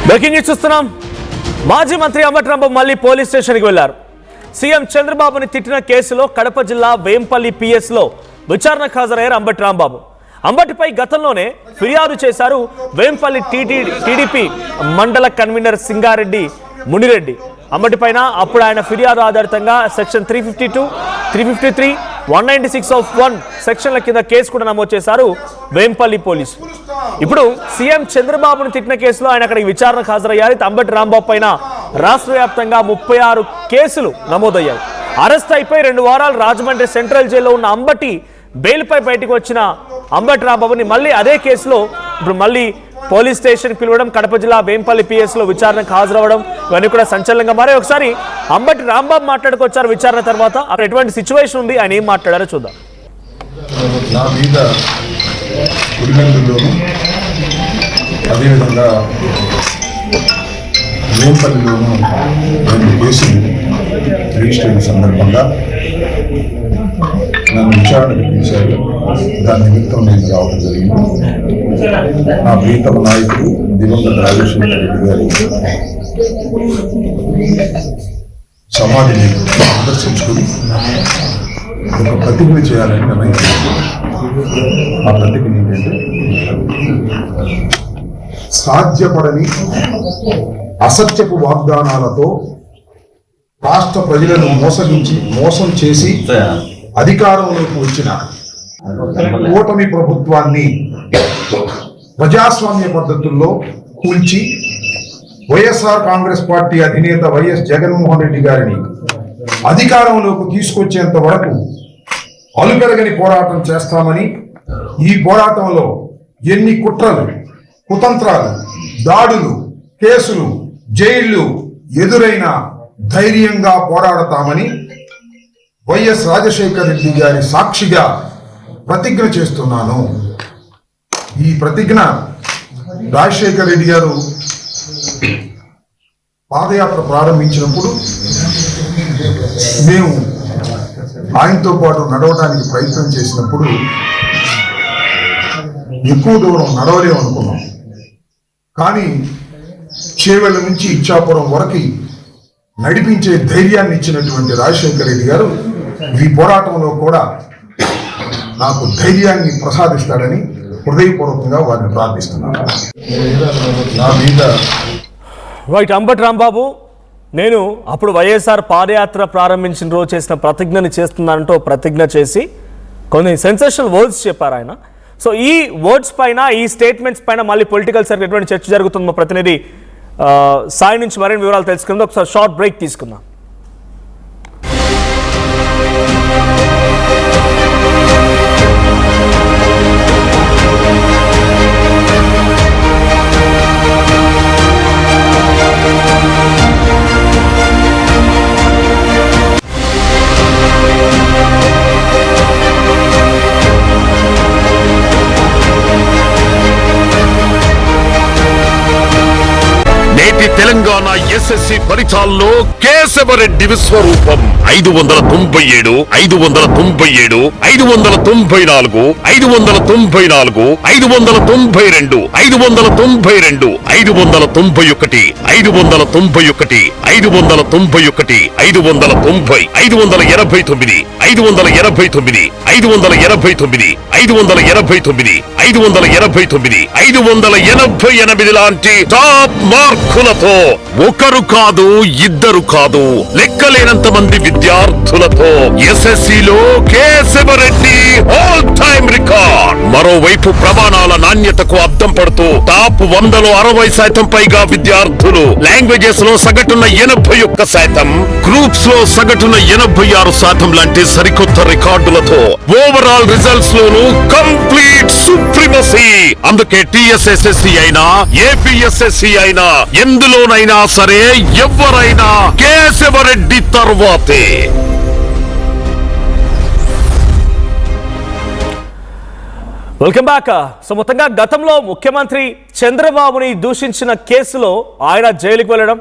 Breaking news చూస్తున్నాం. మాజీ మంత్రి అంబటి రాంబాబు మళ్ళీ పోలీస్ స్టేషన్కి వెళ్లారు. సీఎం చంద్రబాబుని తిట్టిన కేసులో కడప జిల్లా వేంపల్లి పిఎస్లో విచారణకు హాజరయ్యారు అంబటి రాంబాబు. అంబటిపై గతంలోనే ఫిర్యాదు చేశారు వేంపల్లి టీడీపీ మండల కన్వీనర్ సింగారెడ్డి మునిరెడ్డి. అంబటిపైన అప్పుడు ఆయన ఫిర్యాదు ఆధారితంగా సెక్షన్ 352, 353, 196(1) సెక్షన్ల కింద కేసు కూడా నమోదు చేశారు వేంపల్లి పోలీసులు. ఇప్పుడు సీఎం చంద్రబాబును తిట్టిన కేసులో ఆయన అక్కడికి విచారణకు హాజరయ్యారు. అంబటి రాంబాబు పైన రాష్ట్ర వ్యాప్తంగా 36 కేసులు నమోదయ్యాయి. అరెస్ట్ అయిపోయి 2 వారాలు రాజమండ్రి సెంట్రల్ జైల్లో ఉన్న అంబటి బెయిల్పై బయటకు వచ్చిన అంబటి రాంబాబుని మళ్ళీ అదే కేసులో ఇప్పుడు మళ్ళీ పోలీస్ స్టేషన్ పిలవడం, కడప జిల్లా వేంపల్లి పిఎస్లో విచారణకు హాజరవ్వడం ఇవన్నీ కూడా సంచలనంగా మారే. ఒకసారి అంబటి రాంబాబు మాట్లాడుకొచ్చారు విచారణ తర్వాత. అక్కడ ఎటువంటి సిచ్యువేషన్ ఉంది, ఆయన ఏం మాట్లాడారో చూద్దాం. నా మీద ఉరిగందులోను అదేవిధంగా వేంపల్లిలోను 2 కేసులు రిజిస్టర్ అయిన సందర్భంగా నన్ను విచారణకు పిలిచారు. దాని నిమిత్తం నేను రావడం జరిగింది. నా ప్రీతమ నాయకుడు దివంగత రాజశేఖర రెడ్డి గారి సమాధిని సందర్శించుకుని ఒక ప్రతిజ్ఞ చేయాలని నిర్ణయించాను. ఆ ప్రతిజ్ఞ ఏంటంటే, సాధ్యపడని అసత్యపు వాగ్దానాలతో రాష్ట్ర ప్రజలను మోసం చేసి అధికారంలోకి వచ్చిన కూటమి ప్రభుత్వాన్ని ప్రజాస్వామ్య పద్ధతుల్లో కూల్చి వైఎస్ఆర్ కాంగ్రెస్ పార్టీ అధినేత వైఎస్ జగన్మోహన్ రెడ్డి గారిని అధికారంలోకి తీసుకొచ్చేంత వరకు అలుపెరగని పోరాటం చేస్తామని, ఈ పోరాటంలో ఎన్ని కుట్రలు, కుతంత్రాలు, దాడులు, కేసులు, జైళ్లు ఎదురైన ధైర్యంగా పోరాడతామని వైఎస్ రాజశేఖర రెడ్డి గారి సాక్షిగా ప్రతిజ్ఞ చేస్తున్నాను. ఈ ప్రతిజ్ఞ రాజశేఖర రెడ్డి గారు పాదయాత్ర ప్రారంభించినప్పుడు మేము ఆయనతో పాటు నడవడానికి ప్రయత్నం చేసినప్పుడు ఎక్కువ దూరం నడవలేమనుకున్నాం. కానీ చేవెళ్ళ నుంచి ఇచ్చాపురం వరకు నడిపించే ధైర్యాన్ని ఇచ్చినటువంటి రాజశేఖర రెడ్డి గారు ఈ పోరాటంలో కూడా నాకు ధైర్యాన్ని ప్రసాదిస్తాడని హృదయపూర్వకంగా వారిని ప్రార్థిస్తున్నాను. నా మీద రైట్. అంబటి రాంబాబు, నేను అప్పుడు వైఎస్ఆర్ పాదయాత్ర ప్రారంభించిన రోజు చేసిన ప్రతిజ్ఞని చేస్తున్నానంటూ ప్రతిజ్ఞ చేసి కొన్ని సెన్సేషనల్ వర్డ్స్ చెప్పారు ఆయన. సో ఈ వర్డ్స్ పైన, ఈ స్టేట్మెంట్స్ పైన మళ్ళీ పొలిటికల్ సర్కిల్ ఎటువంటి చర్చ జరుగుతుంది? మా ప్రతినిధి సాయి నుంచి మరిన్ని వివరాలు తెలుసుకుందాం. ఒకసారి షార్ట్ బ్రేక్ తీసుకుందాం. తెలంగాణ ఎస్ఎస్సి ఫలితాల్లో కేశవరెడ్డి విశ్వరూపం 597, 597, 594, 594, 592, 592, 591, 591, 591, 590, 589, 589, 589, 589, 589, 588 లాంటి టాప్ మార్కులతో ఒకరు కాదు, ఇద్దరు కాదు, లెక్కలేనంత మంది విద్యార్థులతో ఎస్ఎస్సిలో కేశవరెడ్డి ఆల్ టైమ్ రికార్డ్. మరోవైపు ప్రమాణాల నాణ్యతకు అద్దం పడుతూ టాప్ 100లో 60% పైగా విద్యార్థులు, లాంగ్వేజెస్ లో సగటున 81%, గ్రూప్స్ లో సగటున 86% లాంటి సరికొత్త రికార్డులతో ఓవరాల్ రిజల్ట్స్ లోను కంప్లీట్ సుప్రీమసీ. అందుకే టీఎస్ఎస్ఎస్సి అయినా, ఏపీఎస్ఎస్సి అయినా, ఎందులోనైనా సరే ఎవరైనా కేశవరెడ్డి తర్వాతే. Welcome back. సో మొత్తంగా గతంలో ముఖ్యమంత్రి చంద్రబాబుని దూషించిన కేసులో ఆయన జైలుకి వెళ్ళడం,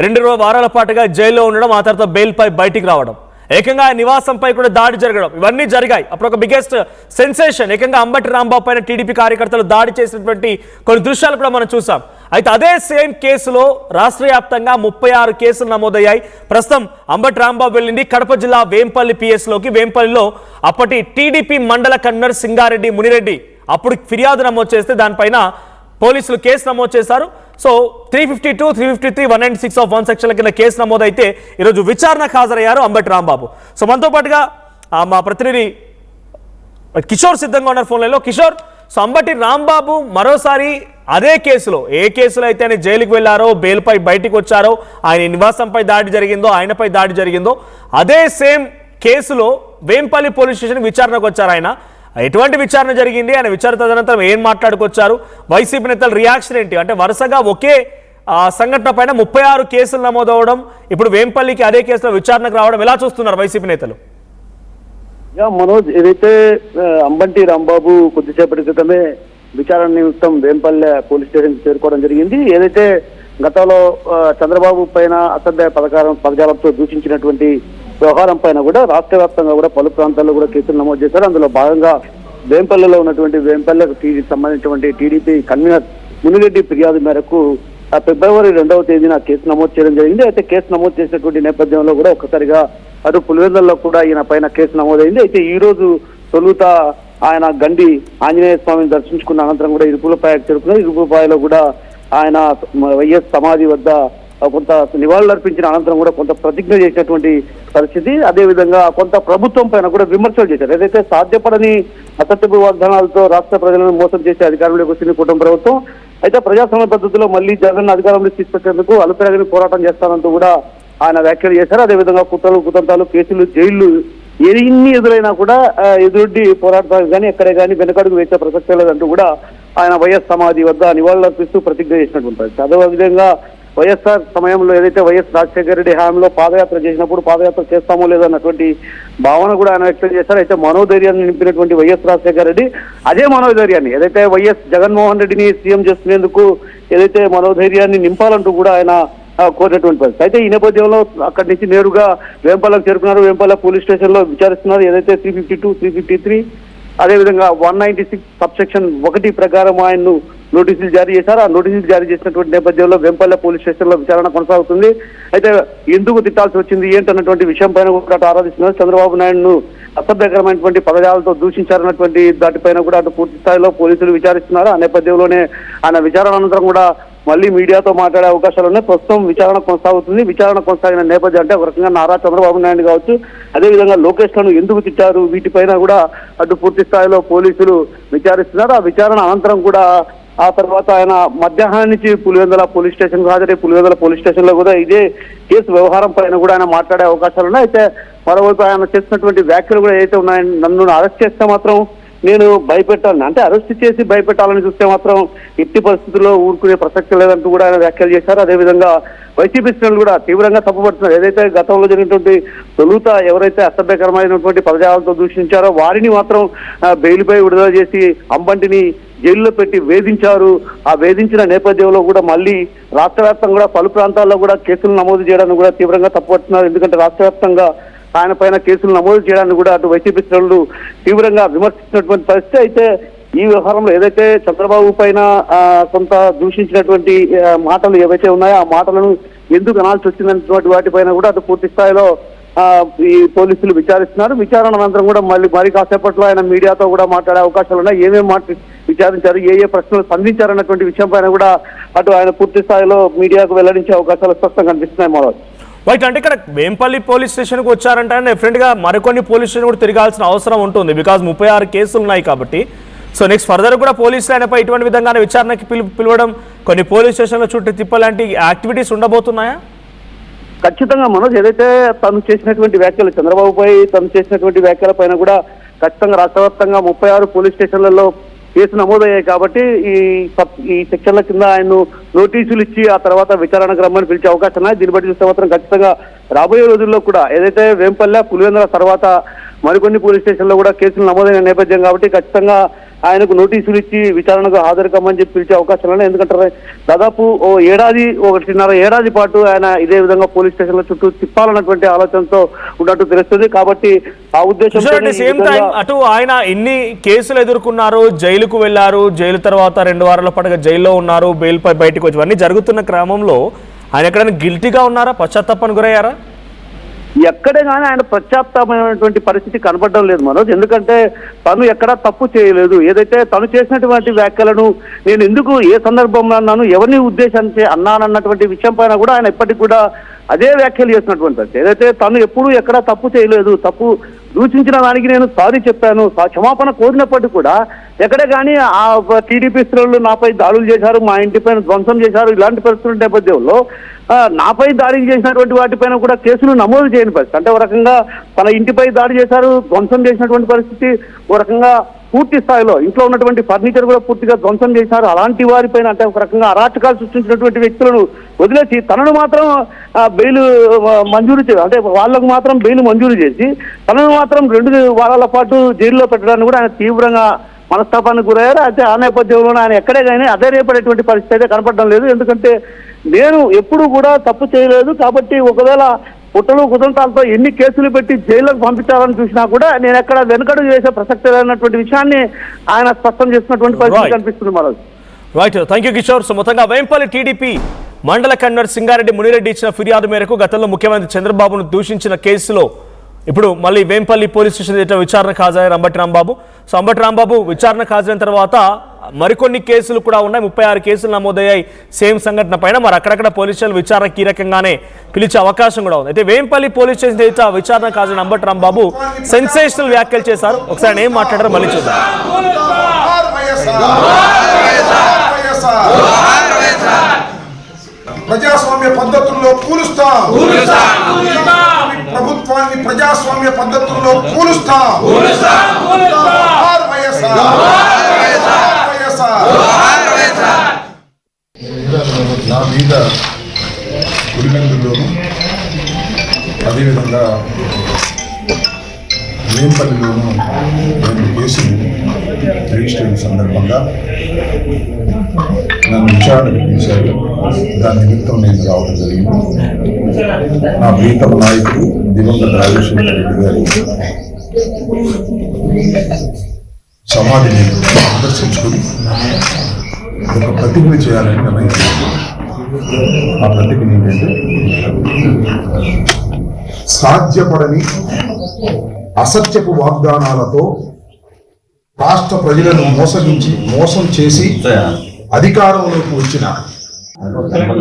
2 వారాల పాటుగా జైల్లో ఉండడం, ఆ తర్వాత బెయిల్పై బయటికి రావడం, ఏకంగా ఆయన నివాసంపై కూడా దాడి జరగడం ఇవన్నీ జరిగాయి. అప్పుడు ఒక బిగ్గెస్ట్ సెన్సేషన్, ఏకంగా అంబటి రాంబాబు పైన టీడీపీ కార్యకర్తలు దాడి చేసినటువంటి కొన్ని దృశ్యాలు కూడా మనం చూసాం. అయితే అదే సేమ్ కేసులో రాష్ట్ర వ్యాప్తంగా 36 కేసులు నమోదయ్యాయి. ప్రస్తుతం అంబటి రాంబాబు వెళ్ళింది కడప జిల్లా వేంపల్లి పిఎస్లోకి. వేంపల్లిలో అప్పటి టీడీపీ మండల కన్వీనర్ సింగారెడ్డి మునిరెడ్డి అప్పుడు ఫిర్యాదు నమోదు చేస్తే దానిపైన పోలీసులు కేసు నమోదు చేశారు. సో 352, 353, 196 ఆఫ్ 1 సెక్షన్ల కింద కేసు నమోదైతే ఈరోజు విచారణకు హాజరయ్యారు అంబటి రాంబాబు. సో మనతో పాటుగా మా ప్రతినిధి కిషోర్ సిద్ధంగా ఉన్నారు ఫోన్ లైన్లో. కిషోర్, సో అంబటి రాంబాబు మరోసారి అదే కేసులో, ఏ కేసులో అయితే ఆయన జైలుకి వెళ్లారో, బెయిల్పై బయటికి వచ్చారో, ఆయన నివాసంపై దాడి జరిగిందో, ఆయనపై దాడి జరిగిందో, అదే సేమ్ కేసులో వేంపల్లి పోలీస్ స్టేషన్ విచారణకు వచ్చారు ఆయన. ఎటువంటి విచారణ జరిగింది, ఆయన విచారణ తదనంతరం ఏం మాట్లాడుకొచ్చారు, వైసీపీ నేతల రియాక్షన్ ఏంటి? అంటే వరుసగా ఒకే సంఘటన పైన 36 కేసులు నమోదవడం, ఇప్పుడు వేంపల్లికి అదే కేసులో విచారణకు రావడం ఎలా చూస్తున్నారు వైసీపీ నేతలు? మనోజ్, ఏదైతే అంబటి రాంబాబు కొద్దిసేపటి క్రితమే విచారణ నిమిత్తం వేంపల్లె పోలీస్ స్టేషన్ చేరుకోవడం జరిగింది. ఏదైతే గతంలో చంద్రబాబు పైన అసభ్య పదజాలంతో దూషించినటువంటి వ్యవహారం పైన కూడా రాష్ట్ర వ్యాప్తంగా కూడా పలు ప్రాంతాల్లో కూడా కేసులు నమోదు చేశారు. అందులో భాగంగా వేంపల్లెలో ఉన్నటువంటి వేంపల్లెకు సంబంధించినటువంటి టీడీపీ కన్వీనర్ మునిరెడ్డి ఫిర్యాదు మేరకు ఫిబ్రవరి 2వ తేదీన కేసు నమోదు చేయడం జరిగింది. అయితే కేసు నమోదు చేసినటువంటి నేపథ్యంలో కూడా ఒక్కసారిగా అటు పులివెందులలో కూడా ఈయన పైన కేసు నమోదైంది. అయితే ఈ రోజు తొలుత ఆయన గండి ఆంజనేయ స్వామిని దర్శించుకున్న అనంతరం కూడా ఇరుపులపాయకు చేరుకున్నారు. ఇరుపులపాయలో కూడా ఆయన వైఎస్ సమాధి వద్ద కొంత నివాళులర్పించిన అనంతరం కూడా కొంత ప్రతిజ్ఞ చేసినటువంటి పరిస్థితి. అదేవిధంగా కొంత ప్రభుత్వం పైన కూడా విమర్శలు చేశారు. ఏదైతే సాధ్యపడని అసత్యపు వాగ్దానాలతో రాష్ట్ర ప్రజలను మోసం చేసే అధికారంలోకి వచ్చింది కూటమి ప్రభుత్వం. అయితే ప్రజాస్వామ్య పద్ధతిలో మళ్ళీ జగన్ అధికారంలోకి తీసుకొచ్చేందుకు అలుపెరగని పోరాటం చేస్తానంటూ కూడా ఆయన వ్యాఖ్యలు చేశారు. అదేవిధంగా కుట్రలు కుతంత్రాలు కేసులు జైళ్లు ఎన్ని ఎదురైనా కూడా ఎదురొడ్డి పోరాడతానికి కానీ ఎక్కడే కానీ వెనకడుగు వేసే ప్రసక్తే లేదంటూ కూడా ఆయన వైఎస్ సమాధి వద్ద నివాళులర్పిస్తూ ప్రతిజ్ఞ చేసినటువంటి. అదేవిధంగా వైఎస్ఆర్ సమయంలో ఏదైతే వైఎస్ రాజశేఖర రెడ్డి హయాంలో పాదయాత్ర చేసినప్పుడు పాదయాత్ర చేస్తామో లేదన్నటువంటి భావన కూడా ఆయన వ్యక్తం చేశారు. అయితే మనోధైర్యాన్ని నింపినటువంటి వైఎస్ రాజశేఖర రెడ్డి అదే మనోధైర్యాన్ని ఏదైతే వైఎస్ జగన్మోహన్ రెడ్డిని సీఎం చేస్తున్నందుకు ఏదైతే మనోధైర్యాన్ని నింపాలంటూ కూడా ఆయన కోరినటువంటి పరిస్థితి. అయితే ఈ నేపథ్యంలో అక్కడి నుంచి నేరుగా వేంపల్లకు చేరుకున్నారు. వేంపల్ల పోలీస్ స్టేషన్ లో విచారిస్తున్నారు. ఏదైతే 352, 353 అదేవిధంగా 196 సబ్సెక్షన్ 1 ప్రకారం ఆయన్ను నోటీసులు జారీ చేశారు. ఆ నోటీసులు జారీ చేసినటువంటి నేపథ్యంలో వేంపల్లె పోలీస్ స్టేషన్ లో విచారణ కొనసాగుతుంది. అయితే ఎందుకు తిట్టాల్సి వచ్చింది ఏంటన్నటువంటి విషయం పైన కూడా ఆరాధిస్తున్నారు. చంద్రబాబు నాయుడును అసభ్యకరమైనటువంటి పదజాలతో దూషించారన్నటువంటి దాటిపైన కూడా అటు పూర్తి స్థాయిలో పోలీసులు విచారిస్తున్నారు. ఆ నేపథ్యంలోనే ఆయన విచారణ అనంతరం కూడా మళ్ళీ మీడియాతో మాట్లాడే అవకాశాలు ఉన్నాయి. ప్రస్తుతం విచారణ కొనసాగుతుంది. విచారణ కొనసాగిన నేపథ్యం అంటే ఒక రకంగా నారా చంద్రబాబు నాయుడు కావచ్చు, అదేవిధంగా లోకేష్ లను ఎందుకు తిట్టారు, వీటిపైన కూడా అటు పూర్తి స్థాయిలో పోలీసులు విచారిస్తున్నారు. ఆ విచారణ అనంతరం కూడా ఆ తర్వాత ఆయన మధ్యాహ్నం నుంచి పులివెందుల పోలీస్ స్టేషన్ హాజరై పులివెందుల పోలీస్ స్టేషన్ లో కూడా ఇదే కేసు వ్యవహారం పైన కూడా ఆయన మాట్లాడే అవకాశాలు ఉన్నాయి. అయితే మరోవైపు ఆయన చేసినటువంటి వ్యాఖ్యలు కూడా ఏదైతే ఉన్నాయని, నన్ను అరెస్ట్ చేస్తే మాత్రం నేను భయపెట్టాలని, అంటే అరెస్ట్ చేసి భయపెట్టాలని చూస్తే మాత్రం ఎట్టి పరిస్థితుల్లో ఊరుకునే ప్రసక్తి లేదంటూ కూడా ఆయన వ్యాఖ్యలు చేశారు. అదేవిధంగా వైసీపీ శ్రేణులు కూడా తీవ్రంగా తప్పుపడుతున్నారు. ఏదైతే గతంలో జరిగినటువంటి తొలుత ఎవరైతే అసభ్యకరమైనటువంటి పదజాలంతో దూషించారో వారిని మాత్రం బెయిల్పై విడుదల చేసి అంబంటిని జైల్లో పెట్టి వేధించారు. ఆ వేధించిన నేపథ్యంలో కూడా మళ్ళీ రాష్ట్ర వ్యాప్తంగా కూడా పలు ప్రాంతాల్లో కూడా కేసులు నమోదు చేయడానికి కూడా తీవ్రంగా తప్పుపడుతున్నారు. ఎందుకంటే రాష్ట్ర వ్యాప్తంగా ఆయన పైన కేసులు నమోదు చేయడానికి కూడా అటు వైసీపీ శ్రేణులు తీవ్రంగా విమర్శించినటువంటి పరిస్థితి. అయితే ఈ వ్యవహారంలో ఏదైతే చంద్రబాబు పైన కొంత దూషించినటువంటి మాటలు ఏవైతే ఉన్నాయో ఆ మాటలను ఎందుకు అనాల్సి వచ్చిందన్నటువంటి వాటిపైన కూడా అటు పూర్తి స్థాయిలో ఈ పోలీసులు విచారిస్తున్నారు. విచారణ అనంతరం కూడా మరి కాసేపట్లో ఆయన మీడియాతో కూడా మాట్లాడే అవకాశాలు ఉన్నాయి. ఏమేమి విచారించారు, ఏ ప్రశ్నలు సంధించారన్నటువంటి విషయం పైన కూడా అటు ఆయన పూర్తి స్థాయిలో మీడియాకు వెల్లడించే అవకాశాలు స్పష్టంగా కనిపిస్తున్నాయి. మరో రైట్, అంటే ఇక్కడ వేంపల్లి పోలీస్ స్టేషన్కి వచ్చారంటే డెఫినెట్గా మరికొన్ని పోలీస్ స్టేషన్ కూడా తిరగాల్సిన అవసరం ఉంటుంది. బికాజ్ 36 కేసులు ఉన్నాయి కాబట్టి. సో నెక్స్ట్ ఫర్దర్ కూడా పోలీసులు ఆయనపై ఇటువంటి విధంగానే విచారణకి పిలవడం, కొన్ని పోలీస్ స్టేషన్ల చుట్టూ తిప్పలాంటి యాక్టివిటీస్ ఉండబోతున్నాయా? ఖచ్చితంగా మనోజ్, ఏదైతే తను చేసినటువంటి వ్యాఖ్యలు, చంద్రబాబుపై తను చేసినటువంటి వ్యాఖ్యల పైన కూడా ఖచ్చితంగా రాష్ట్ర వ్యాప్తంగా 36 పోలీస్ స్టేషన్లలో కేసు నమోదయ్యాయి కాబట్టి ఈ సెక్షన్ల కింద ఆయన నోటీసులు ఇచ్చి ఆ తర్వాత విచారణకు రమ్మని పిలిచే అవకాశం ఉన్నాయి. దీన్ని బట్టి చూస్తే మాత్రం ఖచ్చితంగా రాబోయే రోజుల్లో కూడా ఏదైతే వేంపల్లె పులివెందుల తర్వాత మరికొన్ని పోలీస్ స్టేషన్లో కూడా కేసులు నమోదైన నేపథ్యం కాబట్టి ఖచ్చితంగా ఆయనకు నోటీసులు ఇచ్చి విచారణకు హాజరు కమ్మని చెప్పి పిలిచే అవకాశాలు ఉన్నాయి. ఎందుకంటే దాదాపు ఒకటిన్నర ఏడాది పాటు ఆయన ఇదే విధంగా పోలీస్ స్టేషన్ల చుట్టూ తిప్పాలన్నటువంటి ఆలోచనతో ఉన్నట్టు తెలుస్తుంది. కాబట్టి ఆ ఉద్దేశంతో సేమ్ టైం అటు ఆయన ఎన్ని కేసులు ఎదుర్కొన్నారు, జైలుకు వెళ్లారు, జైలు తర్వాత 2 వారాల పాటుగా జైల్లో ఉన్నారు, బెయిల్ పై బయటకు వచ్చి ఇవన్నీ జరుగుతున్న క్రమంలో ఆయన ఎక్కడైనా గిల్టీగా ఉన్నారా, పశ్చాత్తాపానికి గురయ్యారా? ఎక్కడే కానీ ఆయన పశ్చాత్తాపమైనటువంటి పరిస్థితి కనపడడం లేదు మనోజ్. ఎందుకంటే తను ఎక్కడా తప్పు చేయలేదు. ఏదైతే తను చేసినటువంటి వ్యాఖ్యలను నేను ఎందుకు ఏ సందర్భంలో అన్నాను, ఎవరిని ఉద్దేశించి అన్నానన్నటువంటి విషయం పైన కూడా ఆయన ఎప్పటికి కూడా అదే వ్యాఖ్యలు చేసినటువంటి పరిస్థితి. ఏదైతే తను ఎప్పుడూ ఎక్కడా తప్పు చేయలేదు, తప్పు దూషించిన దానికి నేను సారీ చెప్పాను, క్షమాపణ కోరినప్పటికీ కూడా ఎక్కడే కానీ ఆ టీడీపీ శ్రేణులు నాపై దాడులు చేశారు, మా ఇంటిపైన ధ్వంసం చేశారు, ఇలాంటి పరిస్థితుల నేపథ్యంలో నాపై దాడి చేసినటువంటి వాటిపైన కూడా కేసులు నమోదు చేయని పరిస్థితి. అంటే ఒక రకంగా తన ఇంటిపై దాడి చేశారు, ధ్వంసం చేసినటువంటి పరిస్థితి, ఒక రకంగా పూర్తి స్థాయిలో ఇంట్లో ఉన్నటువంటి ఫర్నిచర్ కూడా పూర్తిగా ధ్వంసం చేశారు. అలాంటి వారిపైన అంటే ఒక రకంగా అరాచకాలు సృష్టించినటువంటి వ్యక్తులను వదిలేసి తనను మాత్రం బెయిల్ మంజూరు అంటే వాళ్ళకు మాత్రం బెయిల్ మంజూరు చేసి తనను మాత్రం 2 వారాల పాటు జైల్లో పెట్టడానికి కూడా ఆయన తీవ్రంగా మనస్తాపానికి గురయ్యారు. అయితే ఆ నేపథ్యంలో ఆయన ఎక్కడే కానీ అధైర్యపడేటువంటి పరిస్థితి అయితే కనపడడం లేదు. ఎందుకంటే నేను ఎప్పుడు కూడా తప్పు చేయలేదు, కాబట్టి ఒకవేళ పుట్టలు కుదంతాలతో ఎన్ని కేసులు పెట్టి జైల్లోకి పంపించాలని చూసినా కూడా నేను ఎక్కడ వెనుకడుగు చేసే ప్రసక్తి లేనటువంటి విషయాన్ని ఆయన స్పష్టం చేసినటువంటి పరిస్థితి కనిపిస్తుంది Manoj. Right, thank you Kishore. So మొత్తంగా వేంపల్లి టీడీపీ మండల కన్వీనర్ సింగారెడ్డి మునిరెడ్డి ఇచ్చిన ఫిర్యాదు మేరకు గతంలో ముఖ్యమంత్రి చంద్రబాబును దూషించిన కేసులో ఇప్పుడు మళ్ళీ వేంపల్లి పోలీస్ స్టేషన్ దగ్గర విచారణకు హాజరయ్యారు అంబటి రాంబాబు. సో అంబటి రాంబాబు విచారణకు హాజరైన తర్వాత మరికొన్ని కేసులు కూడా ఉన్నాయి, 36 కేసులు నమోదయ్యాయి సేమ్ సంఘటన పైన. మరి అక్కడక్కడ పోలీస్ స్టేషన్ విచారణ కీలకంగానే పిలిచే అవకాశం కూడా ఉంది. అయితే వేంపల్లి పోలీస్ స్టేషన్ దగ్గర విచారణకు హాజరైన అంబటి రాంబాబు సెన్సేషనల్ వ్యాఖ్యలు చేశారు. ఒకసారి ఏం మాట్లాడారో మళ్ళీ చూద్దాం. ప్రజాస్వామ్య పద్ధతుల్లో కూలుస్తాం, ప్రభుత్వాన్ని ప్రజాస్వామ్య పద్ధతుల్లో కూలుస్తాం. నా మీద పులివెందుల్లోను అదేవిధంగా వేంపల్లిలోను 2 కేసులు రిజిస్టర్ అయిన సందర్భంగా నన్ను విచారణకు పిలిచారు. దాని నిమిత్తం నేను రావడం జరిగింది. నా ప్రీతమ నాయకుడు దివంగత రాజేశ్వర రెడ్డి గారి సమాధిని సందర్శించుకుని ఒక ప్రతిజ్ఞ చేయాలని నిర్ణయించారు. ఆ ప్రతిజ్ఞ ఏంటంటే సాధ్యపడని అసత్యపు వాగ్దానాలతో రాష్ట్ర ప్రజలను మోసం చేసి అధికారంలోకి వచ్చిన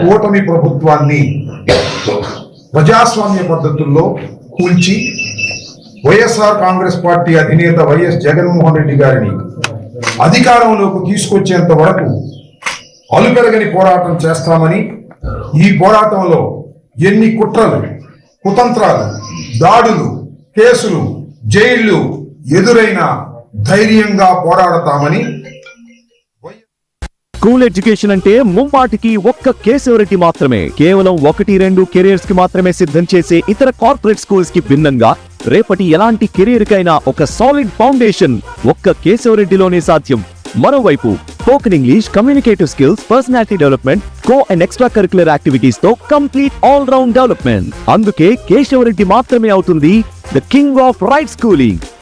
కూటమి ప్రభుత్వాన్ని ప్రజాస్వామ్య పద్ధతుల్లో కూల్చి వైఎస్ఆర్ కాంగ్రెస్ పార్టీ అధినేత వైఎస్ జగన్మోహన్ రెడ్డి గారిని అధికారంలోకి తీసుకొచ్చేంత వరకు అలుపెరగని పోరాటం చేస్తామని, ఈ పోరాటంలో ఎన్ని కుట్రలు, కుతంత్రాలు, దాడులు, కేసులు, జైళ్లు ఎదురైనా ధైర్యంగా పోరాడతామని. స్కూల్ ఎడ్యుకేషన్ అంటే ముమ్మాటికి ఒక్క కేశవరెడ్డి మాత్రమే. కేవలం 1-2 కెరియర్స్ కి మాత్రమే సిద్ధం చేసే ఇతర కార్పొరేట్ స్కూల్స్ కి భిన్నంగా రేపటి ఎలాంటి కెరీర్ కైనా ఒక సాలిడ్ ఫౌండేషన్ ఒక్క కేశవరెడ్డిలోనే సాధ్యం. మరోవైపు spoken English, communicative skills, personality development, co and extra curricular activities తో కంప్లీట్ ఆల్ రౌండ్ డెవలప్మెంట్. అందుకే కేశవరెడ్డి మాత్రమే అవుతుంది the king of right schooling.